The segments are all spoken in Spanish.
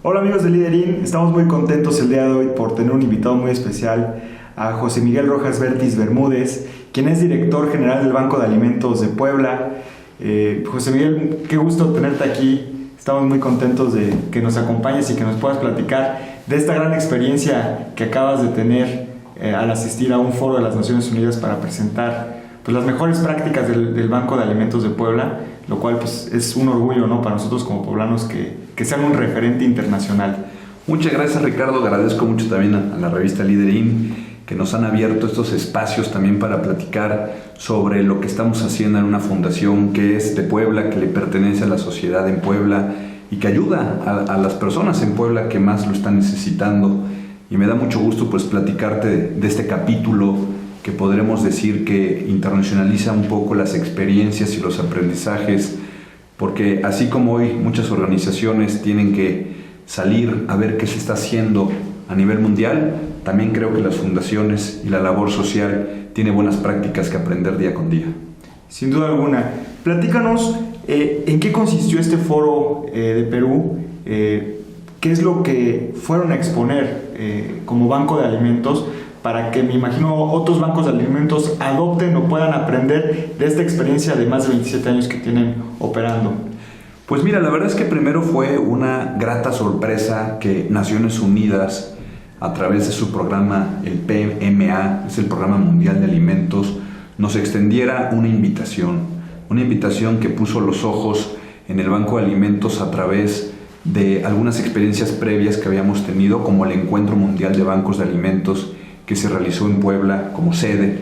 Hola amigos de Liderin, estamos muy contentos el día de hoy por tener un invitado muy especial, a José Miguel Rojas Vértiz Bermúdez, quien es director general del Banco de Alimentos de Puebla. José Miguel, qué gusto tenerte aquí, estamos muy contentos de que nos acompañes y que nos puedas platicar de esta gran experiencia que acabas de tener al asistir a un foro de las Naciones Unidas para presentar las mejores prácticas del Banco de Alimentos de Puebla, lo cual es un orgullo, ¿no?, para nosotros como poblanos que sean un referente internacional. Muchas gracias, Ricardo. Agradezco mucho también a la revista Liderin que nos han abierto estos espacios también para platicar sobre lo que estamos haciendo en una fundación que es de Puebla, que le pertenece a la sociedad en Puebla y que ayuda a las personas en Puebla que más lo están necesitando. Y me da mucho gusto platicarte de este capítulo que podremos decir que internacionaliza un poco las experiencias y los aprendizajes, porque así como hoy muchas organizaciones tienen que salir a ver qué se está haciendo a nivel mundial, también creo que las fundaciones y la labor social tiene buenas prácticas que aprender día con día. Sin duda alguna. Platícanos en qué consistió este foro de Perú, qué es lo que fueron a exponer como Banco de Alimentos, para que me imagino otros bancos de alimentos adopten o puedan aprender de esta experiencia de más de 27 años que tienen operando. Pues mira, la verdad es que primero fue una grata sorpresa que Naciones Unidas, a través de su programa, el PMA, es el Programa Mundial de Alimentos, nos extendiera una invitación que puso los ojos en el Banco de Alimentos a través de algunas experiencias previas que habíamos tenido, como el Encuentro Mundial de Bancos de Alimentos, que se realizó en Puebla como sede.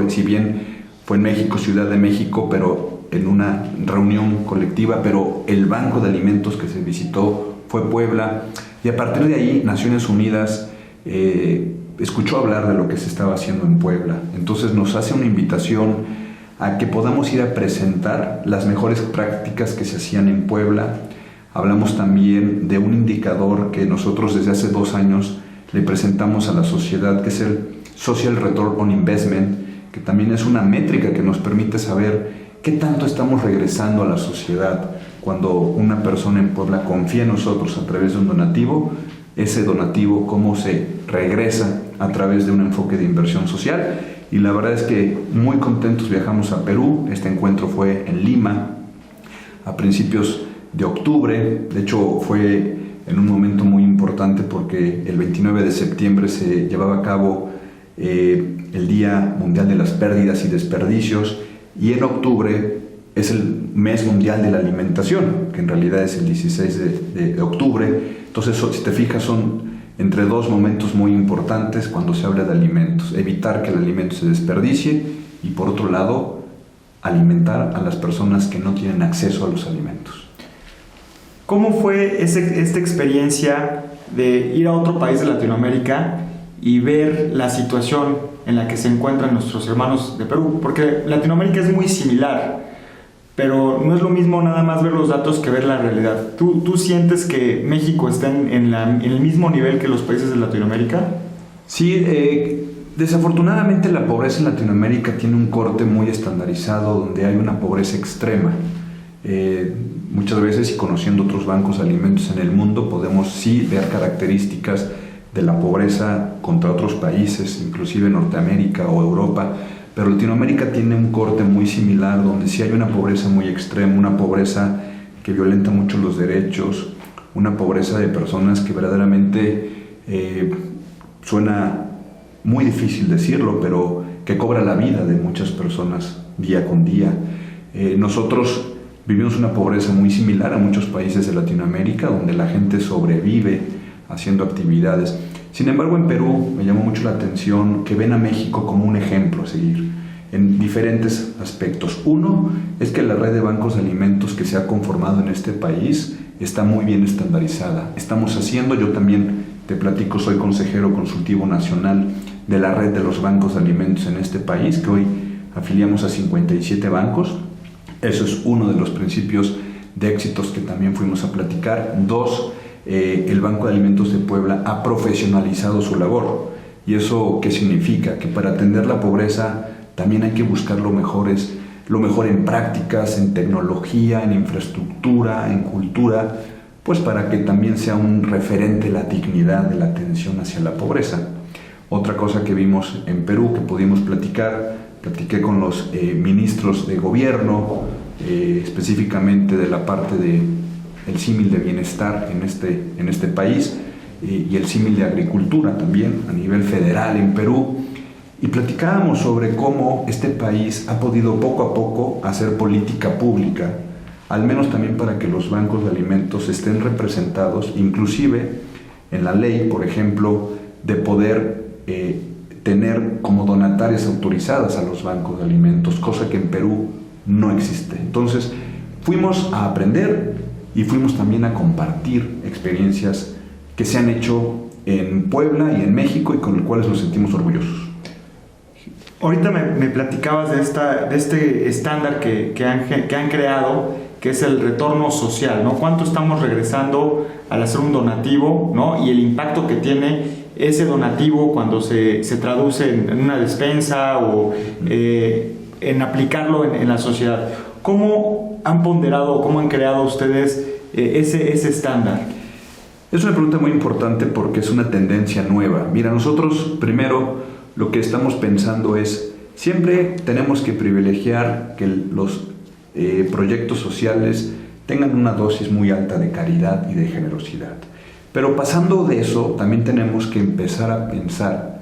Si bien fue en México, Ciudad de México, pero en una reunión colectiva, pero el Banco de Alimentos que se visitó fue Puebla, y a partir de ahí Naciones Unidas escuchó hablar de lo que se estaba haciendo en Puebla. Entonces nos hace una invitación a que podamos ir a presentar las mejores prácticas que se hacían en Puebla. Hablamos también de un indicador que nosotros desde hace 2 años le presentamos a la sociedad, que es el Social Return on Investment, que también es una métrica que nos permite saber qué tanto estamos regresando a la sociedad. Cuando una persona en Puebla confía en nosotros a través de un donativo, ese donativo cómo se regresa a través de un enfoque de inversión social. Y la verdad es que muy contentos viajamos a Perú. Este encuentro fue en Lima a principios de octubre. De hecho fue en un momento muy importante porque el 29 de septiembre se llevaba a cabo el Día Mundial de las Pérdidas y Desperdicios, y en octubre es el Mes Mundial de la Alimentación, que en realidad es el 16 de octubre. Entonces, si te fijas, son entre 2 momentos muy importantes cuando se habla de alimentos: evitar que el alimento se desperdicie y, por otro lado, alimentar a las personas que no tienen acceso a los alimentos. ¿Cómo fue esta experiencia de ir a otro país de Latinoamérica y ver la situación en la que se encuentran nuestros hermanos de Perú? Porque Latinoamérica es muy similar, pero no es lo mismo nada más ver los datos que ver la realidad. ¿Tú sientes que México está en el mismo nivel que los países de Latinoamérica? Sí, desafortunadamente la pobreza en Latinoamérica tiene un corte muy estandarizado, donde hay una pobreza extrema. Muchas veces, y conociendo otros bancos de alimentos en el mundo, podemos sí ver características de la pobreza contra otros países, inclusive Norteamérica o Europa, pero Latinoamérica tiene un corte muy similar, donde sí hay una pobreza muy extrema, una pobreza que violenta mucho los derechos, una pobreza de personas que verdaderamente suena muy difícil decirlo, pero que cobra la vida de muchas personas día con día. Nosotros vivimos una pobreza muy similar a muchos países de Latinoamérica, donde la gente sobrevive haciendo actividades. Sin embargo, en Perú me llamó mucho la atención que ven a México como un ejemplo a seguir en diferentes aspectos. Uno es que la red de bancos de alimentos que se ha conformado en este país está muy bien estandarizada. Estamos haciendo, yo también te platico, soy consejero consultivo nacional de la red de los bancos de alimentos en este país, que hoy afiliamos a 57 bancos. Eso es uno de los principios de éxitos que también fuimos a platicar. 2, el Banco de Alimentos de Puebla ha profesionalizado su labor. ¿Y eso qué significa? Que para atender la pobreza también hay que buscar lo mejor en prácticas, en tecnología, en infraestructura, en cultura, pues para que también sea un referente la dignidad de la atención hacia la pobreza. Otra cosa que vimos en Perú que pudimos platiqué con los ministros de gobierno, específicamente de la parte del símil de bienestar en este país, y el símil de agricultura también a nivel federal en Perú, y platicábamos sobre cómo este país ha podido poco a poco hacer política pública, al menos también para que los bancos de alimentos estén representados, inclusive en la ley, por ejemplo, de poder tener como donatarias autorizadas a los bancos de alimentos, cosa que en Perú no existe. Entonces, fuimos a aprender y fuimos también a compartir experiencias que se han hecho en Puebla y en México y con las cuales nos sentimos orgullosos. Ahorita me platicabas de este estándar que han creado, que es el retorno social, ¿no? ¿Cuánto estamos regresando al hacer un donativo, ¿no? Y el impacto que tiene ese donativo cuando se traduce en una despensa o en aplicarlo en la sociedad. ¿Cómo han ponderado, cómo han creado ustedes ese estándar? Es una pregunta muy importante porque es una tendencia nueva. Mira, nosotros primero lo que estamos pensando es, siempre tenemos que privilegiar que los proyectos sociales tengan una dosis muy alta de caridad y de generosidad. Pero pasando de eso, también tenemos que empezar a pensar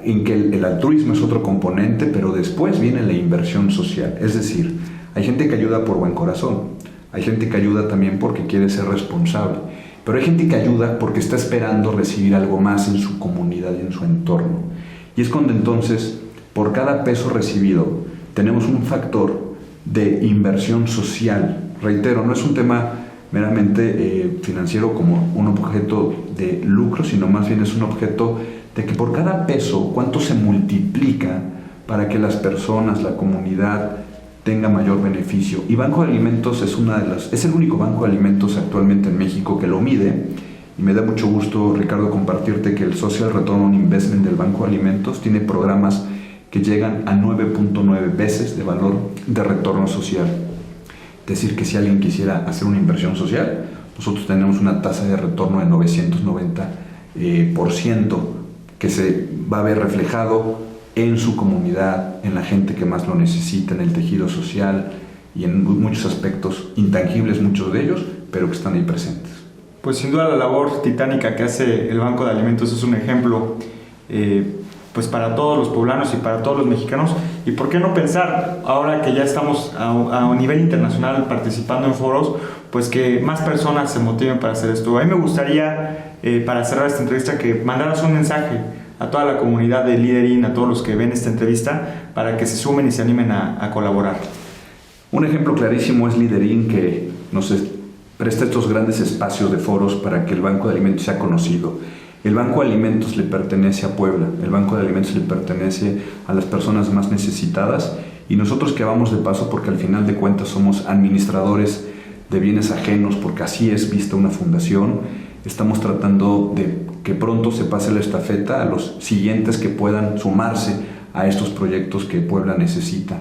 en que el altruismo es otro componente, pero después viene la inversión social. Es decir, hay gente que ayuda por buen corazón, hay gente que ayuda también porque quiere ser responsable, pero hay gente que ayuda porque está esperando recibir algo más en su comunidad y en su entorno. Y es cuando entonces, por cada peso recibido, tenemos un factor de inversión social. Reitero, no es un tema meramente financiero como un objeto de lucro, sino más bien es un objeto de que por cada peso, cuánto se multiplica para que las personas, la comunidad, tenga mayor beneficio. Y Banco de Alimentos es el único banco de alimentos actualmente en México que lo mide. Y me da mucho gusto, Ricardo, compartirte que el Social Return on Investment del Banco de Alimentos tiene programas que llegan a 9.9 veces de valor de retorno social. Es decir, que si alguien quisiera hacer una inversión social, nosotros tenemos una tasa de retorno de 990%, que se va a ver reflejado en su comunidad, en la gente que más lo necesita, en el tejido social y en muchos aspectos intangibles, muchos de ellos, pero que están ahí presentes. Pues sin duda la labor titánica que hace el Banco de Alimentos es un ejemplo pues para todos los poblanos y para todos los mexicanos. Y por qué no pensar, ahora que ya estamos a un nivel internacional participando en foros, pues que más personas se motiven para hacer esto. A mí me gustaría, para cerrar esta entrevista, que mandaras un mensaje a toda la comunidad de Liderin, a todos los que ven esta entrevista, para que se sumen y se animen a colaborar. Un ejemplo clarísimo es Liderin, que nos presta estos grandes espacios de foros para que el Banco de Alimentos sea conocido. El Banco de Alimentos le pertenece a Puebla, el Banco de Alimentos le pertenece a las personas más necesitadas, y nosotros que vamos de paso, porque al final de cuentas somos administradores de bienes ajenos, porque así es vista una fundación, estamos tratando de que pronto se pase la estafeta a los siguientes que puedan sumarse a estos proyectos que Puebla necesita.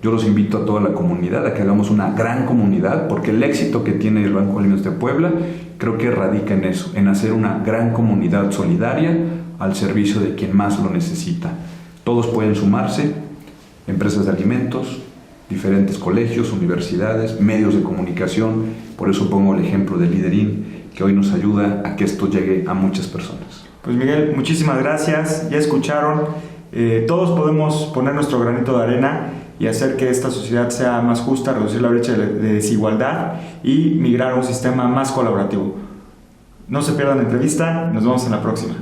Yo los invito a toda la comunidad a que hagamos una gran comunidad, porque el éxito que tiene el Banco de Alimentos de Puebla creo que radica en eso, en hacer una gran comunidad solidaria al servicio de quien más lo necesita. Todos pueden sumarse, empresas de alimentos, diferentes colegios, universidades, medios de comunicación. Por eso pongo el ejemplo de Liderin, que hoy nos ayuda a que esto llegue a muchas personas. Pues Miguel, muchísimas gracias. Ya escucharon, todos podemos poner nuestro granito de arena y hacer que esta sociedad sea más justa, reducir la brecha de desigualdad y migrar a un sistema más colaborativo. No se pierdan la entrevista, nos vemos en la próxima.